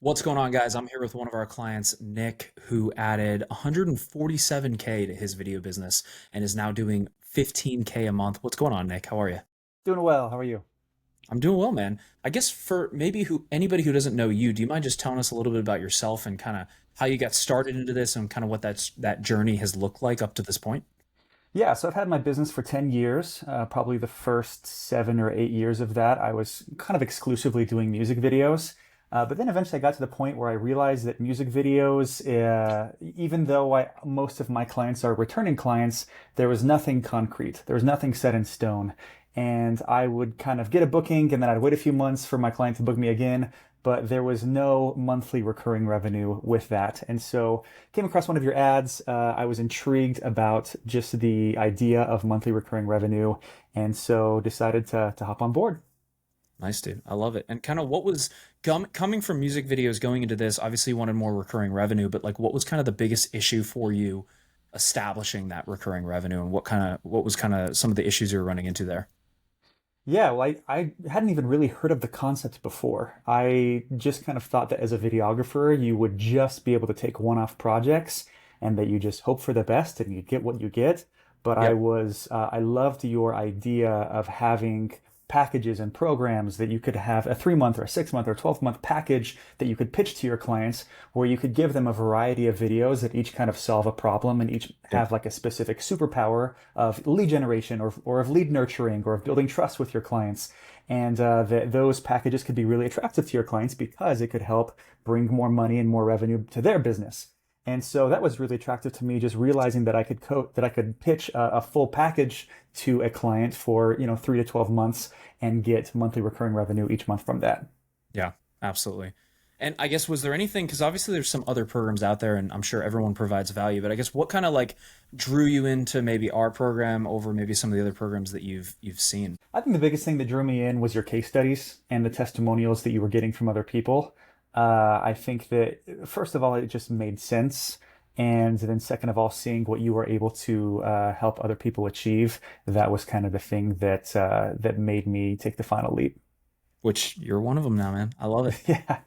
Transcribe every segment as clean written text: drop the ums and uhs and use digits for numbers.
What's going on, guys? I'm here with one of our clients, Nick, who added 147K to his video business and is now doing 15K a month. What's going on, Nick? How are you? Doing well. How are you? I'm doing well, man. I guess for maybe who anybody who doesn't know you, do you mind just telling us a little bit about yourself and kind of how you got started into this and kind of what that journey has looked like up to this point? Yeah, so I've had my business for 10 years. Probably the first 7 or 8 years of that, I was kind of exclusively doing music videos. But then eventually I got to the point where I realized that music videos, even though most of my clients are returning clients, there was nothing concrete. There was nothing set in stone. And I would kind of get a booking and then I'd wait a few months for my client to book me again. But there was no monthly recurring revenue with that. And so came across one of your ads. I was intrigued about just the idea of monthly recurring revenue, and so decided to hop on board. Nice, dude. I love it. And kind of what was coming from music videos going into this, obviously you wanted more recurring revenue, but like what was kind of the biggest issue for you establishing that recurring revenue and what was kind of some of the issues you were running into there? Yeah, well, I hadn't even really heard of the concept before. I just kind of thought that as a videographer, you would just be able to take one-off projects and that you just hope for the best and you get what you get. But Yep. I loved your idea of having packages and programs that you could have a 3 month or a 6 month or 12-month package that you could pitch to your clients where you could give them a variety of videos that each kind of solve a problem and each Yep. have like a specific superpower of lead generation or of lead nurturing or of building trust with your clients. And that those packages could be really attractive to your clients because it could help bring more money and more revenue to their business. And so that was really attractive to me, just realizing that I could pitch a full package to a client for 3 to 12 months and get monthly recurring revenue each month from that. Yeah, absolutely. And I guess was there anything, because obviously there's some other programs out there and I'm sure everyone provides value, but I guess what kind of like drew you into maybe our program over maybe some of the other programs that you've seen? I think the biggest thing that drew me in was your case studies and the testimonials that you were getting from other people. I think that first of all, it just made sense. And then second of all, seeing what you were able to help other people achieve, that was kind of the thing that made me take the final leap. Which you're one of them now, man. I love it. Yeah.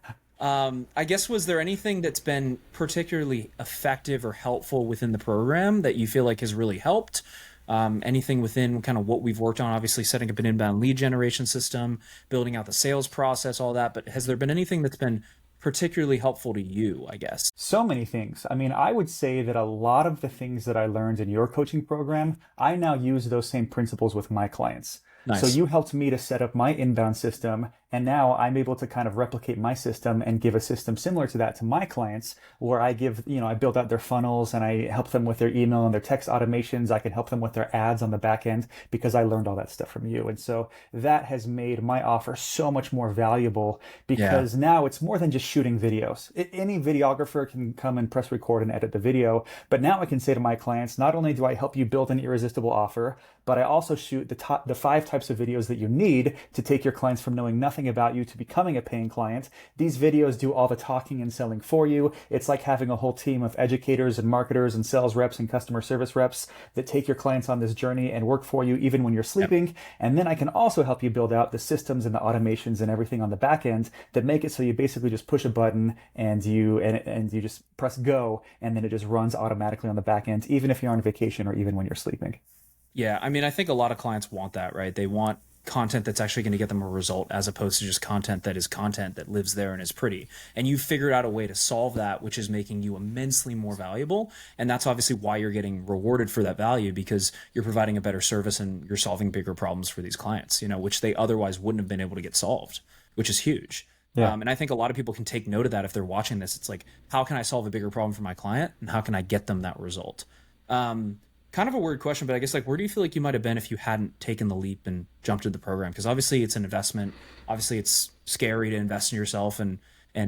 I guess was there anything that's been particularly effective or helpful within the program that you feel like has really helped? Anything within kind of what we've worked on, obviously setting up an inbound lead generation system, building out the sales process, all that. But has there been anything that's been particularly helpful to you, I guess? So many things. I mean, I would say that a lot of the things that I learned in your coaching program, I now use those same principles with my clients. So Nice. you helped me to set up my inbound system, and now I'm able to kind of replicate my system and give a system similar to that to my clients, where I build out their funnels and I help them with their email and their text automations. I can help them with their ads on the back end because I learned all that stuff from you. And so that has made my offer so much more valuable Yeah. because now it's more than just shooting videos. Any videographer can come and press record and edit the video, but now I can say to my clients, not only do I help you build an irresistible offer, but I also shoot the 5 types of videos that you need to take your clients from knowing nothing about you to becoming a paying client. These videos do all the talking and selling for you. It's like having a whole team of educators and marketers and sales reps and customer service reps that take your clients on this journey and work for you even when you're Yep. sleeping. And then I can also help you build out the systems and the automations and everything on the back end that make it so you basically just push a button and you just press go and then it just runs automatically on the back end, even if you're on vacation or even when you're sleeping. Yeah. I mean, I think a lot of clients want that, right? They want content that's actually going to get them a result as opposed to just content that is content that lives there and is pretty. And you figured out a way to solve that, which is making you immensely more valuable. And that's obviously why you're getting rewarded for that value because you're providing a better service and you're solving bigger problems for these clients, which they otherwise wouldn't have been able to get solved, which is huge. Yeah. And I think a lot of people can take note of that if they're watching this. It's like, how can I solve a bigger problem for my client and how can I get them that result? Um, Kind of a weird question, but I guess like where do you feel like you might have been if you hadn't taken the leap and jumped into the program? Because obviously it's an investment. Obviously it's scary to invest in yourself and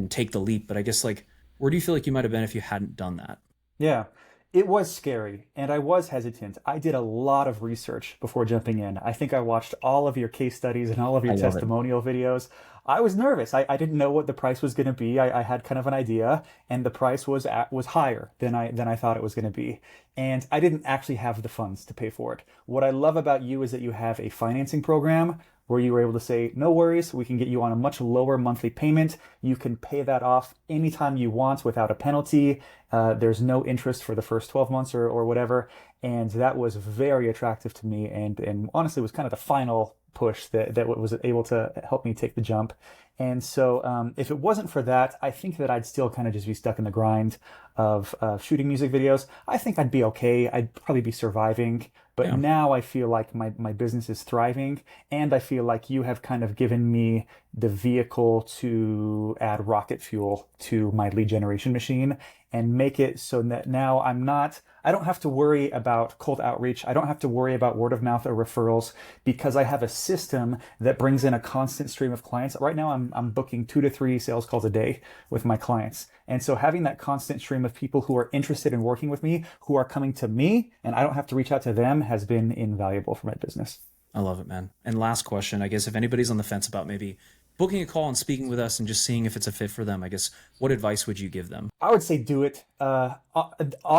take the leap. But I guess like where do you feel like you might have been if you hadn't done that? Yeah, it was scary and I was hesitant. I did a lot of research before jumping in. I think I watched all of your case studies and all of your I love it. testimonial videos. I was nervous. I didn't know what the price was going to be. I had kind of an idea, and the price was higher than I thought it was going to be. And I didn't actually have the funds to pay for it. What I love about you is that you have a financing program where you were able to say, no worries, we can get you on a much lower monthly payment. You can pay that off anytime you want without a penalty. There's no interest for the first 12 months or whatever. And that was very attractive to me, and honestly was kind of the final push that was able to help me take the jump. And so if it wasn't for that, I think that I'd still kind of just be stuck in the grind of shooting music videos. I think I'd be okay. I'd probably be surviving. But Yeah. now I feel like my business is thriving, and I feel like you have kind of given me the vehicle to add rocket fuel to my lead generation machine and make it so that now I don't have to worry about cold outreach. I don't have to worry about word of mouth or referrals because I have a system that brings in a constant stream of clients. Right now, I'm booking 2 to 3 sales calls a day with my clients. And so having that constant stream of people who are interested in working with me, who are coming to me, and I don't have to reach out to them, has been invaluable for my business. I love it, man. And last question, I guess if anybody's on the fence about maybe booking a call and speaking with us and just seeing if it's a fit for them, I guess what advice would you give them? I would say do it.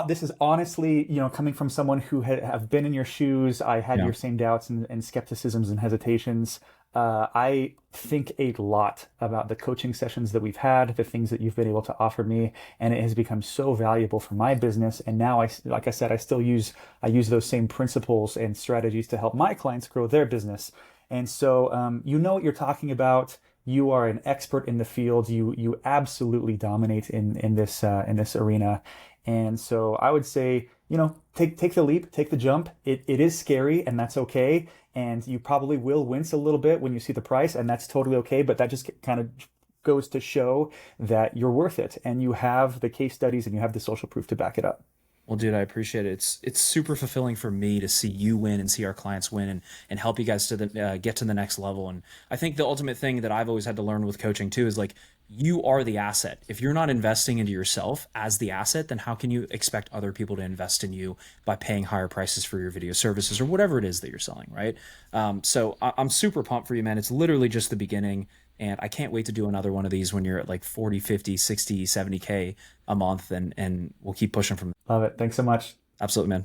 This is honestly, coming from someone who have been in your shoes. I had Yeah. your same doubts and skepticisms and hesitations. I think a lot about the coaching sessions that we've had, the things that you've been able to offer me, and it has become so valuable for my business. And now, like I said, I use those same principles and strategies to help my clients grow their business. And so, you know what you're talking about. You are an expert in the field. You absolutely dominate in this arena. And so I would say, take the leap, take the jump. It is scary, and that's okay. And you probably will wince a little bit when you see the price, and that's totally okay. But that just kind of goes to show that you're worth it, and you have the case studies and you have the social proof to back it up. Well, dude, I appreciate it. It's super fulfilling for me to see you win and see our clients win and help you guys to get to the next level. And I think the ultimate thing that I've always had to learn with coaching too is like you are the asset. If you're not investing into yourself as the asset, then how can you expect other people to invest in you by paying higher prices for your video services or whatever it is that you're selling, right? I'm super pumped for you, man. It's literally just the beginning. And I can't wait to do another one of these when you're at like 40, 50, 60, 70K a month and we'll keep pushing from. Love it. Thanks so much. Absolutely, man.